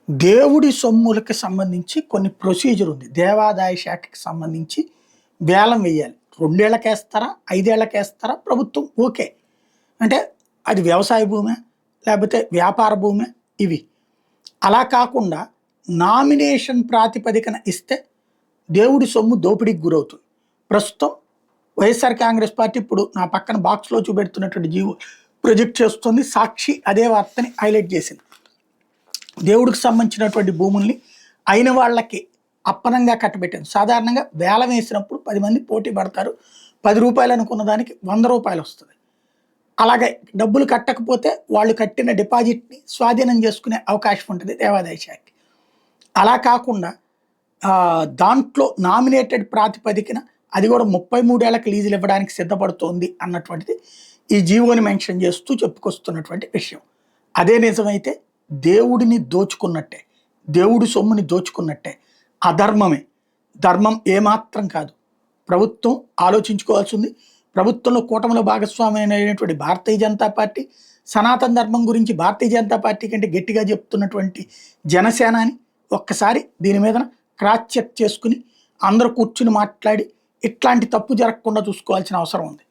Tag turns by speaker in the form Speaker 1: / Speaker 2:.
Speaker 1: దేవుడి సొమ్ములకి సంబంధించి కొన్ని ప్రొసీజర్ ఉంది. దేవాదాయ శాఖకి సంబంధించి వేలం వేయాలి. 2 ఏళ్లకేస్తారా? 5 ఏళ్లకేస్తారా? ప్రభుత్వం ఓకే. అంటే అది వ్యవసాయ భూమే? లేకపోతే వ్యాపార భూమే? ఇవి. అలా కాకుండా నామినేషన్ ప్రాతిపదికన ఇస్తే దేవుడి సొమ్ము దోపిడీకి గురవుతుంది. ప్రస్తుతం వైఎస్ఆర్ కాంగ్రెస్ పార్టీ ఇప్పుడు నా పక్కన బాక్స్‌లో చూపెడుతున్నటువంటి జీవో ప్రొజెక్ట్ చేస్తుంది. సాక్షి అదే వార్తని హైలైట్ చేసింది. దేవుడికి సంబంధించినటువంటి భూముల్ని అయిన వాళ్ళకి అప్పనంగా కట్టబెట్టాను. సాధారణంగా వేలం వేసినప్పుడు 10 మంది పోటీ పడతారు. రూ. 10 అనుకున్న దానికి రూ. 100 వస్తుంది. అలాగే డబ్బులు కట్టకపోతే వాళ్ళు కట్టిన డిపాజిట్ని స్వాధీనం చేసుకునే అవకాశం ఉంటుంది దేవాదాయ శాఖకి. అలా కాకుండా దాంట్లో నామినేటెడ్ ప్రాతిపదికన అది కూడా 33 ఏళ్లకు లీజులు ఇవ్వడానికి సిద్ధపడుతోంది అన్నటువంటిది ఈ జీవోని మెన్షన్ చేస్తూ చెప్పుకొస్తున్నటువంటి విషయం. అదే నిజమైతే దేవుడిని దోచుకున్నట్టే, దేవుడి సొమ్ముని దోచుకున్నట్టే, అధర్మమే. ధర్మం ఏమాత్రం కాదు. ప్రభుత్వం ఆలోచించుకోవాల్సింది. ప్రభుత్వంలో కూటమిలో భాగస్వామ్యమైనటువంటి భారతీయ జనతా పార్టీ, సనాతన ధర్మం గురించి భారతీయ జనతా పార్టీ కంటే గట్టిగా చెప్తున్నటువంటి జనసేనాని ఒక్కసారి దీని మీద క్రాస్ చెక్ చేసుకుని అందరూ కూర్చుని మాట్లాడి ఇట్లాంటి తప్పు జరగకుండా చూసుకోవాల్సిన అవసరం ఉంది.